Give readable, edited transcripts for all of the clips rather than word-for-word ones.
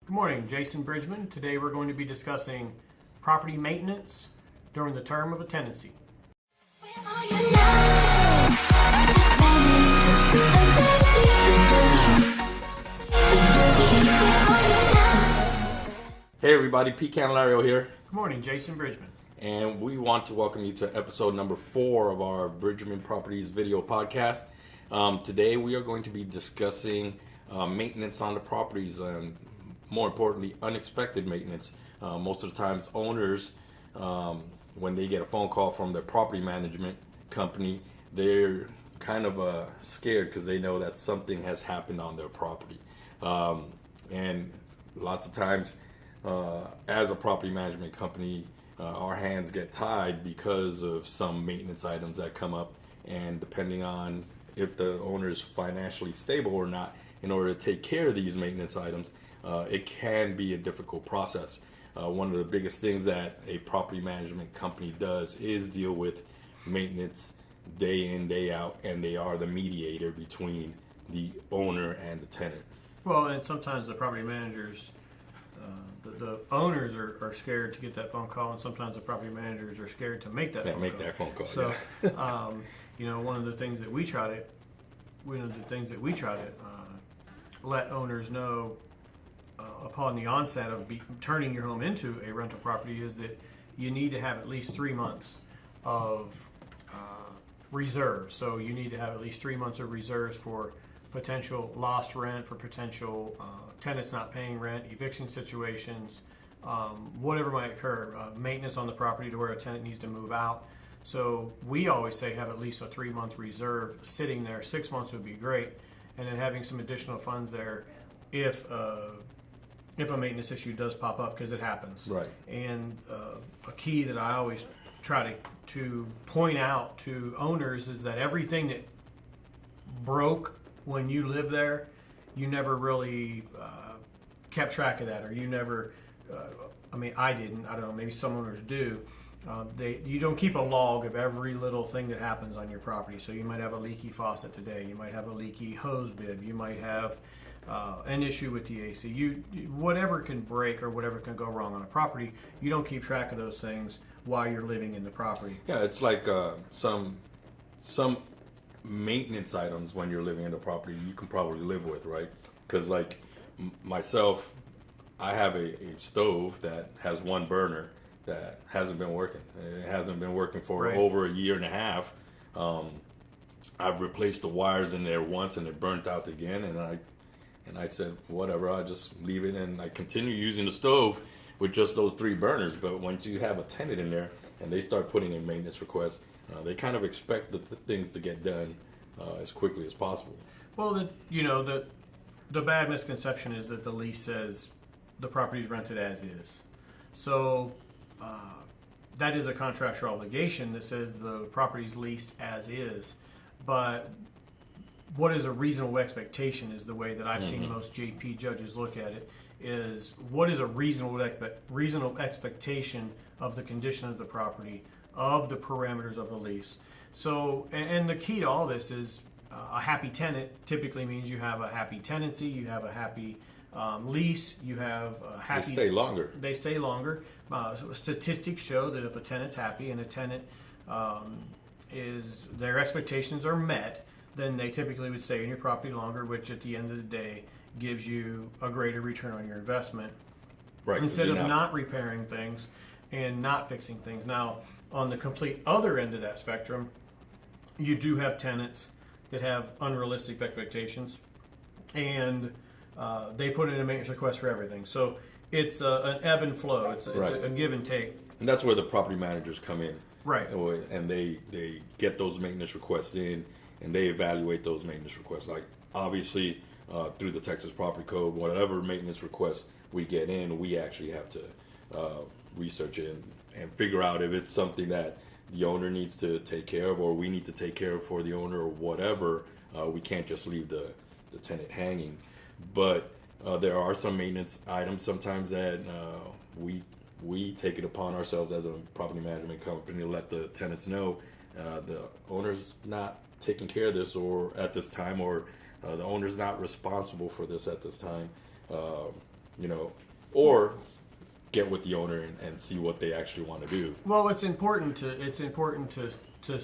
Good morning, Jason Bridgeman. Today we're going to be discussing property maintenance during the term of a tenancy. Hey everybody, Pete Candelario here, Good morning, Jason Bridgeman. and we want to welcome you to episode number 4 of our Bridgeman Properties video podcast. Today we are going to be discussing maintenance on the properties and more importantly, unexpected maintenance. Most of the times owners, when they get a phone call from their property management company, they're kind of scared because they know that something has happened on their property. And lots of times, as a property management company, our hands get tied because of some maintenance items that come up, and depending on if the owner is financially stable or not, in order to take care of these maintenance items, it can be a difficult process. One of the biggest things that a property management company does is deal with maintenance day in, day out, and they are the mediator between the owner and the tenant. Well, and sometimes the property managers, the owners are scared to get that phone call, and sometimes the property managers are scared to make that phone call. So, one of the things that we try to, let owners know upon the onset of turning your home into a rental property is that you need to have at least 3 months of reserves. So you need to have at least 3 months of reserves for potential lost rent, for potential tenants not paying rent, eviction situations, whatever might occur, maintenance on the property to where a tenant needs to move out. So we always say have at least a 3-month reserve sitting there. 6 months would be great, and then having some additional funds there if a maintenance issue does pop up, because it happens. Right. And a key that I always try to point out to owners is that everything that broke when you lived there, you never really kept track of that, or you never. I didn't. I don't know. Maybe some owners do. You don't keep a log of every little thing that happens on your property. So you might have a leaky faucet today. You might have a leaky hose bib. You might have an issue with the AC. Whatever can break or whatever can go wrong on a property, you don't keep track of those things while you're living in the property. Yeah, it's like some maintenance items when you're living in the property you can probably live with, right? Because like myself, I have a stove that has one burner that hasn't been working. It hasn't been working for over a year and a half. I've replaced the wires in there once and it burnt out again, and I said, whatever, I'll just leave it, and I continue using the stove with just those 3 burners. But once you have a tenant in there and they start putting in maintenance requests, they kind of expect the things to get done as quickly as possible. Well, the bad misconception is that the lease says the property is rented as is. So that is a contractual obligation that says the property is leased as is. But what is a reasonable expectation is the way that I've seen most JP judges look at it, is what is a reasonable expectation of the condition of the property, of the parameters of the lease. So, and the key to all this is a happy tenant typically means you have a happy tenancy, you have a happy lease, you have a happy... They stay longer. Statistics show that if a tenant's happy and a tenant their expectations are met, then they typically would stay in your property longer, which at the end of the day gives you a greater return on your investment. Right. Instead of not repairing things and not fixing things. Now, on the complete other end of that spectrum, you do have tenants that have unrealistic expectations, and they put in a maintenance request for everything. So it's an ebb and flow. It's a give and take. And that's where the property managers come in. Right. And they get those maintenance requests in, and they evaluate those maintenance requests. Like, obviously, through the Texas Property Code, whatever maintenance requests we get in, we actually have to research it and figure out if it's something that the owner needs to take care of, or we need to take care of for the owner, or whatever. We can't just leave the tenant hanging. But there are some maintenance items sometimes that we take it upon ourselves as a property management company to let the tenants know the owner's not taking care of this or at this time, or the owner's not responsible for this at this time. or get with the owner and see what they actually want to do. Well, it's important to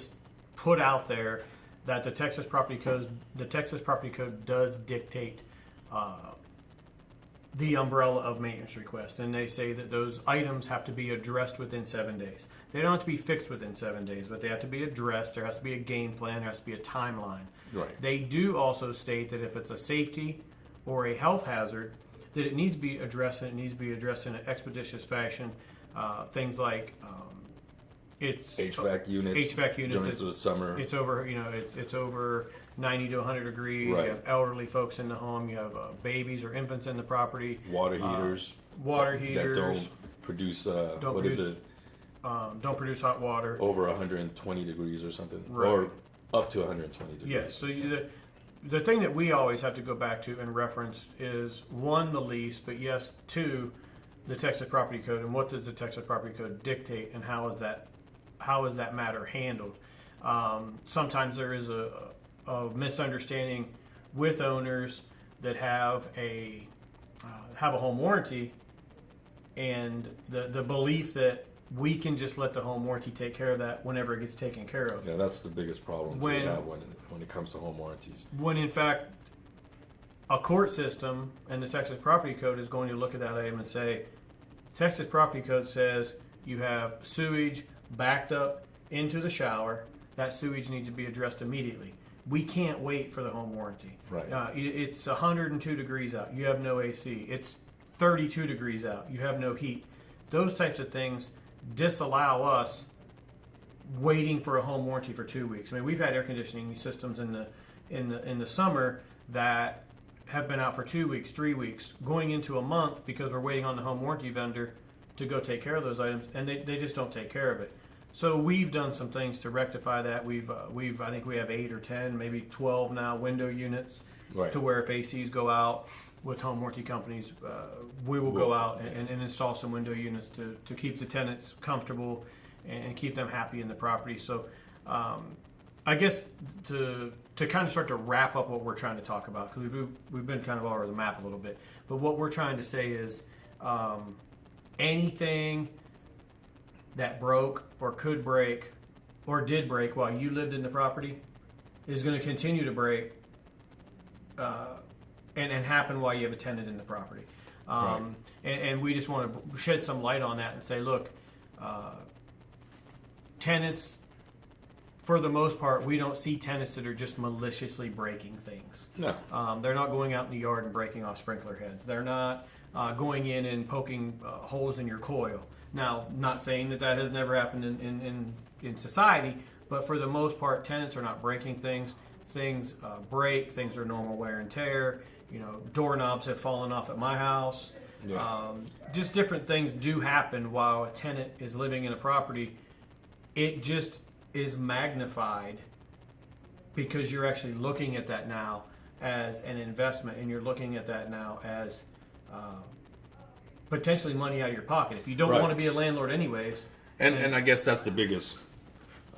put out there that the Texas Property Code does dictate the umbrella of maintenance requests, and they say that those items have to be addressed within 7 days. They don't have to be fixed within 7 days, but they have to be addressed. There has to be a game plan. There has to be a timeline. Right. They do also state that if it's a safety or a health hazard, that it needs to be addressed, and it needs to be addressed in an expeditious fashion. Things like it's HVAC units during the summer. It's over, it's over 90 to 100 degrees. Right. You have elderly folks in the home. You have babies or infants in the property. Water heaters. That don't produce. Don't produce hot water over 120 degrees or something, right. Or up to 120 degrees. Yes. So the thing that we always have to go back to and reference is, one, the lease, but yes, two, the Texas Property Code, and what does the Texas Property Code dictate, and how is that matter handled? Sometimes there is a misunderstanding with owners that have a home warranty, and the belief that we can just let the home warranty take care of that whenever it gets taken care of. Yeah, that's the biggest problem we have when it comes to home warranties. When in fact, a court system and the Texas Property Code is going to look at that item and say, Texas Property Code says you have sewage backed up into the shower. That sewage needs to be addressed immediately. We can't wait for the home warranty. Right. It's 102 degrees out. You have no AC. It's 32 degrees out. You have no heat. Those types of things disallow us waiting for a home warranty for 2 weeks. I mean, we've had air conditioning systems in the summer that have been out for 2 weeks, 3 weeks, going into a month because we're waiting on the home warranty vendor to go take care of those items, and they just don't take care of it. So we've done some things to rectify that. We've I think we have 8 or 10, maybe 12 now window units, right. To where if ACs go out with home warranty companies, we will go out and install some window units to keep the tenants comfortable and keep them happy in the property. So I guess to kind of start to wrap up what we're trying to talk about, because we've been kind of all over the map a little bit, but what we're trying to say is anything that broke or could break or did break while you lived in the property is going to continue to break and happen while you have a tenant in the property. Right. And we just want to shed some light on that and say, look, tenants, for the most part, we don't see tenants that are just maliciously breaking things. No. They're not going out in the yard and breaking off sprinkler heads. They're not going in and poking holes in your coil. Now, not saying that has never happened in society, but for the most part, tenants are not breaking things. Things break. Things are normal wear and tear. Doorknobs have fallen off at my house. Yeah. Just different things do happen while a tenant is living in a property. It just is magnified because you're actually looking at that now as an investment, and you're looking at that now as potentially money out of your pocket. If you don't Right. want to be a landlord anyways. And I guess that's the biggest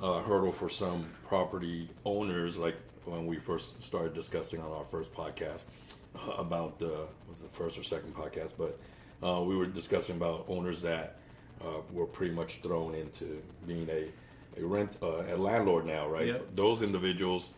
hurdle for some property owners, like when we first started discussing on our first podcast about was the first or second podcast, but we were discussing about owners that were pretty much thrown into being a landlord now, right? Yep. Those individuals,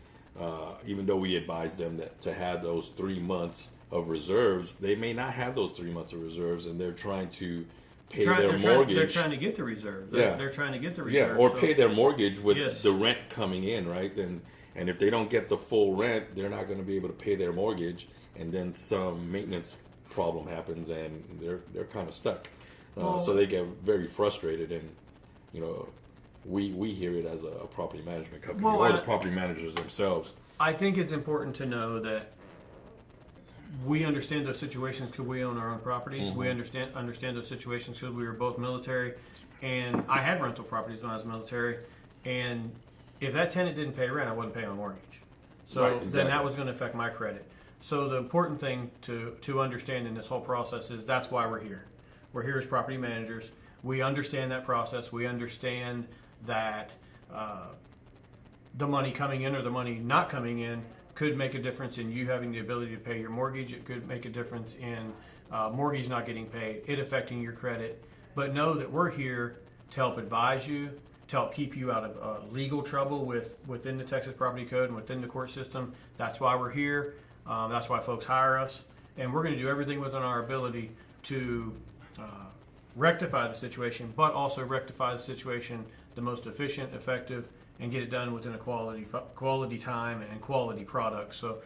even though we advise them to have those 3 months of reserves, they may not have those 3 months of reserves, and they're trying to pay their mortgage. They're trying to get the reserve. They're trying to get the reserve. Yeah, or pay their mortgage with Yes. the rent coming in, right? And if they don't get the full rent, they're not going to be able to pay their mortgage, and then some maintenance problem happens, and they're kind of stuck. So they get very frustrated, and we hear it as a property management company, or the property managers themselves. I think it's important to know that we understand those situations because we own our own properties. Mm-hmm. We understand those situations because we were both military, and I had rental properties when I was military. And if that tenant didn't pay rent, I wouldn't pay my mortgage. So Right, exactly. then that was going to affect my credit. So the important thing to understand in this whole process is that's why we're here. We're here as property managers. We understand that process. We understand that the money coming in or the money not coming in could make a difference in you having the ability to pay your mortgage. It could make a difference in mortgage not getting paid, it affecting your credit. But know that we're here to help advise you, to help keep you out of legal trouble within the Texas Property Code and within the court system. That's why we're here. That's why folks hire us. And we're going to do everything within our ability to rectify the situation, but also rectify the situation the most efficient, effective, and get it done within a quality time and quality product. So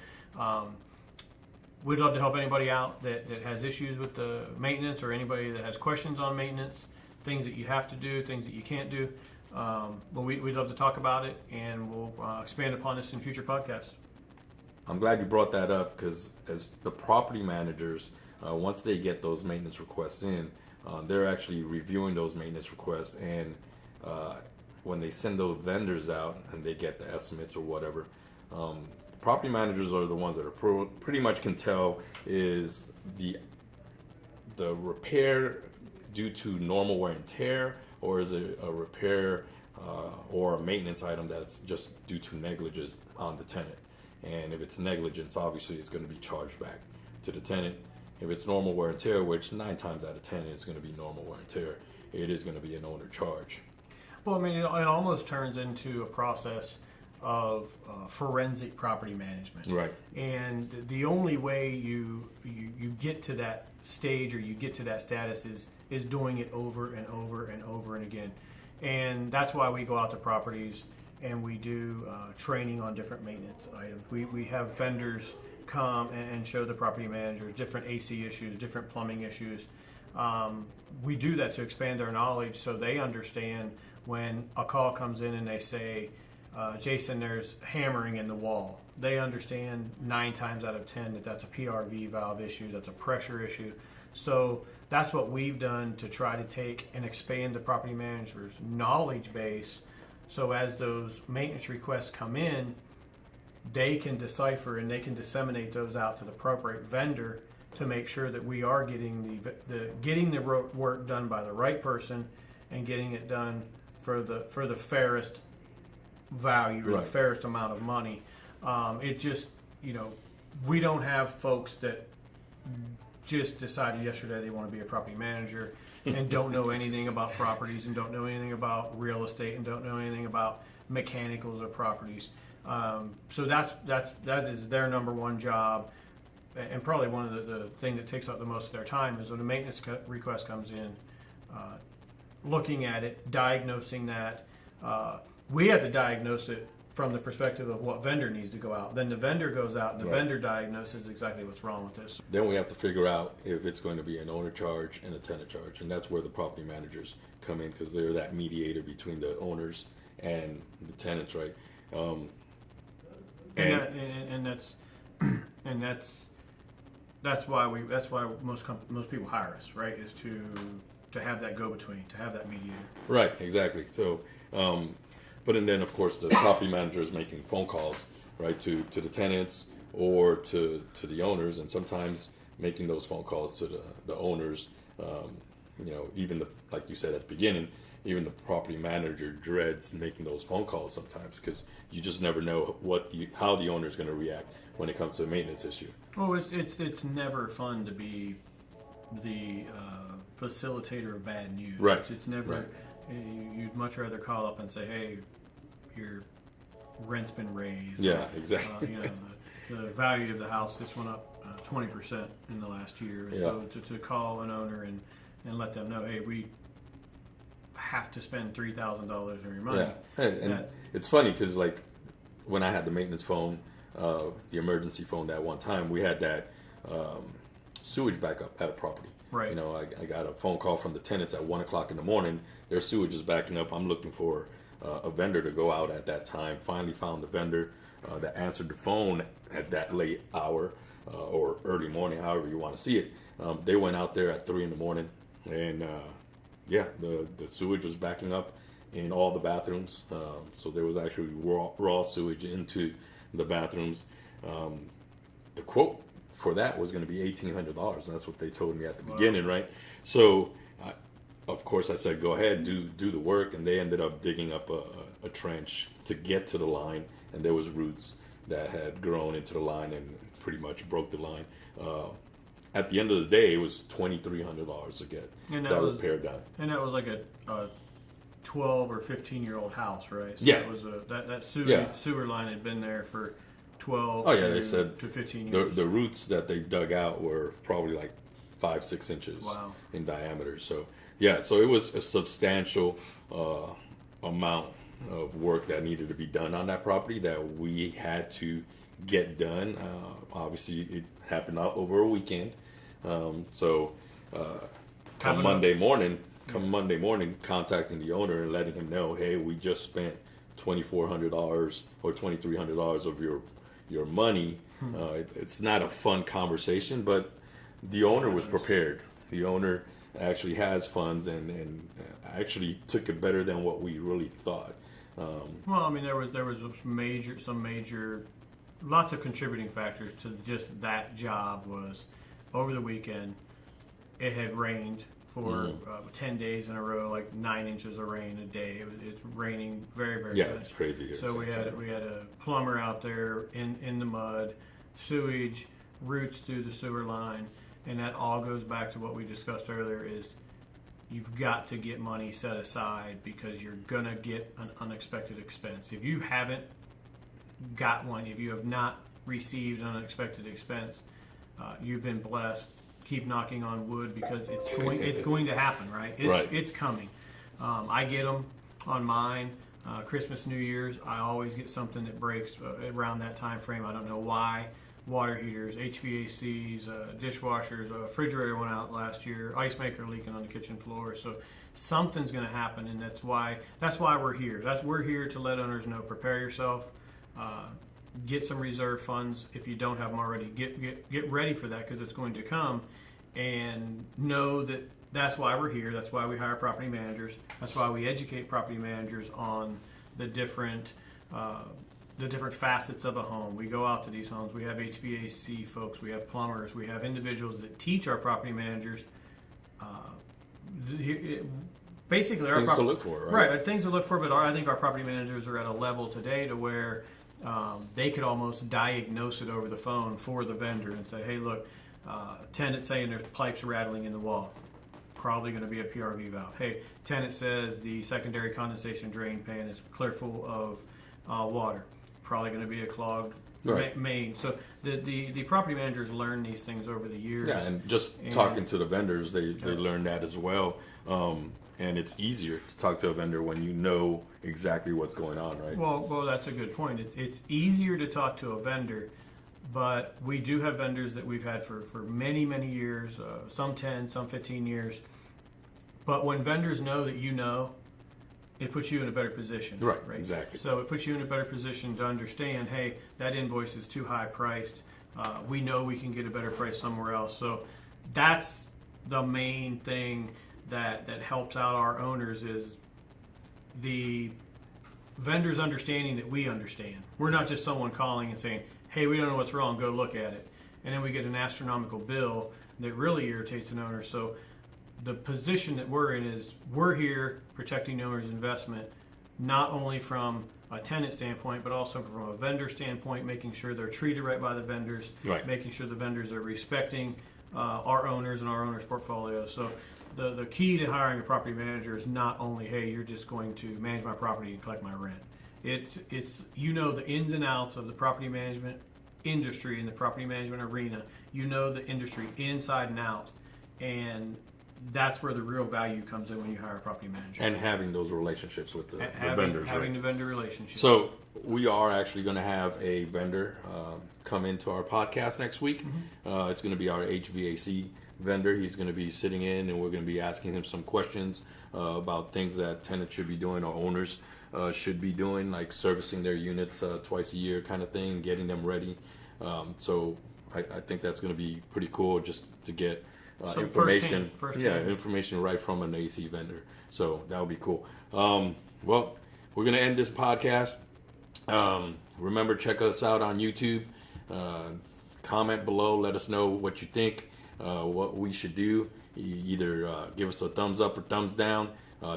we'd love to help anybody out that has issues with the maintenance, or anybody that has questions on maintenance, things that you have to do, things that you can't do. But we'd love to talk about it, and we'll expand upon this in future podcasts. I'm glad you brought that up, because as the property managers, once they get those maintenance requests in, they're actually reviewing those maintenance requests, and when they send those vendors out and they get the estimates or whatever, property managers are the ones that are pretty much can tell is the repair due to normal wear and tear, or is it a repair or a maintenance item that's just due to negligence on the tenant. And if it's negligence, obviously it's going to be charged back to the tenant. If it's normal wear and tear, which 9 times out of 10 is going to be normal wear and tear, it is going to be an owner charge. Well, I mean, it almost turns into a process of forensic property management. Right. And the only way you get to that stage, or you get to that status, is doing it over and over and over and again. And that's why we go out to properties and we do training on different maintenance items. We have vendors come and show the property managers different AC issues, different plumbing issues. We do that to expand their knowledge, so they understand when a call comes in and they say, Jason, there's hammering in the wall. They understand 9 times out of 10 that that's a PRV valve issue, that's a pressure issue. So that's what we've done to try to take and expand the property manager's knowledge base, so as those maintenance requests come in, they can decipher and they can disseminate those out to the appropriate vendor to make sure that we are getting the work done by the right person, and getting it done for the fairest value, or right, the fairest amount of money. It just, we don't have folks that just decided yesterday they want to be a property manager and don't know anything about properties, and don't know anything about real estate, and don't know anything about mechanicals or properties. So that is their number one job, and probably one of the thing that takes up the most of their time is when a maintenance request comes in, looking at it, diagnosing that. We have to diagnose it from the perspective of what vendor needs to go out. Then the vendor goes out and the right, vendor diagnoses exactly what's wrong with this. Then we have to figure out if it's going to be an owner charge and a tenant charge, and that's where the property managers come in, because they're that mediator between the owners and the tenants, right? That's why most people hire us, right? Is to have that go between, to have that mediator. Right, exactly. So, and then of course the property manager is making phone calls, right, to the tenants or to the owners, and sometimes making those phone calls to the owners. Even like you said at the beginning, even the property manager dreads making those phone calls sometimes, because you just never know how the owner is going to react when it comes to a maintenance issue. Oh, it's never fun to be the facilitator of bad news. Right. It's never. Right. You'd much rather call up and say, "Hey, your rent's been raised." Yeah, exactly. The value of the house just went up 20% in the last year. Yeah. So to call an owner and let them know, hey, we have to spend $3,000 of your money. Yeah, and it's funny because like when I had the maintenance phone, the emergency phone, that one time we had that sewage backup at a property. Right. I got a phone call from the tenants at 1 o'clock in the morning. Their sewage is backing up. I'm looking for a vendor to go out at that time. Finally found the vendor that answered the phone at that late hour or early morning, however you want to see it. They went out there at 3 in the morning, and the sewage was backing up in all the bathrooms. So there was actually raw sewage into the bathrooms. The quote for that was going to be $1,800, and that's what they told me at the beginning, right? So, of course, I said, go ahead, do the work, and they ended up digging up a trench to get to the line, and there was roots that had grown into the line and pretty much broke the line. at the end of the day, it was $2,300 to get that repair done. And that was like a 12 or 15-year-old house, right? So Yeah. It was that sewer line had been there for 12 they said to 15 years. The roots that they dug out were probably like 5-6 inches Wow. in diameter. So so it was a substantial amount of work that needed to be done on that property that we had to get done. Obviously, it happened over a weekend. Come Monday morning, contacting the owner and letting him know, hey, we just spent $2,400 or $2,300 of your money. It's not a fun conversation, but the owner was prepared. The owner actually has funds and actually took it better than what we really thought. Well, I mean, there was some major, lots of contributing factors to just that job. Was over the weekend, it had rained for 10 days in a row, like 9 inches of rain a day. It's raining very, very Yeah, good. it's crazy here. So we had a plumber out there in the mud, sewage, roots through the sewer line, and that all goes back to what we discussed earlier is you've got to get money set aside because you're going to get an unexpected expense. If you haven't got one, if you have not received an unexpected expense, you've been blessed. Keep knocking on wood because it's going to happen, right? It's coming. I get them on mine. Christmas, New Year's, I always get something that breaks around that time frame. I don't know why. Water heaters, HVACs, dishwashers, a refrigerator went out last year, ice maker leaking on the kitchen floor. So something's going to happen, and that's why we're here. We're here to let owners know. Prepare yourself. Get some reserve funds if you don't have them already. Get ready for that because it's going to come, and know that that's why we're here. That's why we hire property managers. That's why we educate property managers on the different facets of a home. We go out to these homes. We have HVAC folks. We have plumbers. We have individuals that teach our property managers. Basically, things to look for, right? Right, things to look for. But I think our property managers are at a level today to where they could almost diagnose it over the phone for the vendor and say, "Hey, look, tenant saying there's pipes rattling in the wall. Probably going to be a PRV valve. Hey, tenant says the secondary condensation drain pan is clear full of water. Probably going to be a clogged main." So the property managers learn these things over the years. Yeah, and talking to the vendors, they learn that as well. And it's easier to talk to a vendor when you know exactly what's going on, right? Well, that's a good point. It's easier to talk to a vendor, but we do have vendors that we've had for many, many years, some 10, some 15 years. But when vendors know that you know, it puts you in a better position. Right, exactly. So it puts you in a better position to understand, hey, that invoice is too high priced. We know we can get a better price somewhere else. So that's the main thing that helps out our owners is the vendors understanding that we understand. We're not just someone calling and saying, hey, we don't know what's wrong, go look at it. And then we get an astronomical bill that really irritates an owner. So the position that we're in is we're here protecting the owner's investment, not only from a tenant standpoint, but also from a vendor standpoint, making sure they're treated right by the vendors, making sure the vendors are respecting our owners and our owners' portfolio. So the key to hiring a property manager is not only, hey, you're just going to manage my property and collect my rent. It's you know the ins and outs of the property management industry and the property management arena. You know the industry inside and out, and that's where the real value comes in when you hire a property manager. And having those relationships with the vendors. Having the vendor relationship. So we are actually going to have a vendor come into our podcast next week. Mm-hmm. It's going to be our HVAC vendor. He's going to be sitting in, and we're going to be asking him some questions about things that tenants should be doing or owners should be doing, like servicing their units twice a year kind of thing, getting them ready. So I think that's going to be pretty cool just to get information. Information right from an AC vendor. So that would be cool. Well, we're going to end this podcast. Remember, check us out on YouTube. Comment below. Let us know what you think, what we should do. Either give us a thumbs up or thumbs down.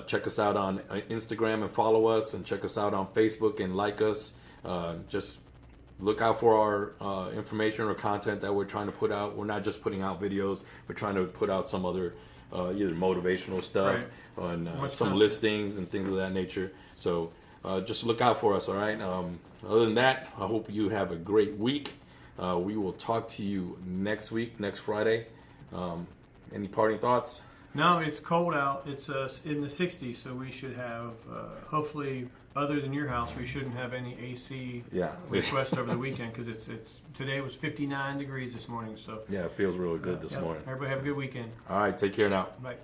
Check us out on Instagram and follow us, and check us out on Facebook and like us. Just look out for our information or content that we're trying to put out. We're not just putting out videos. We're trying to put out some other either motivational stuff on some listings and things of that nature. So just look out for us, all right? Other than that, I hope you have a great week. We will talk to you next week, next Friday. Any parting thoughts? No, it's cold out. It's in the 60s, so we should have, hopefully, other than your house, we shouldn't have any AC requests over the weekend because it's today was 59 degrees this morning. So yeah, it feels really good this morning. Everybody have a good weekend. All right, take care now. Bye.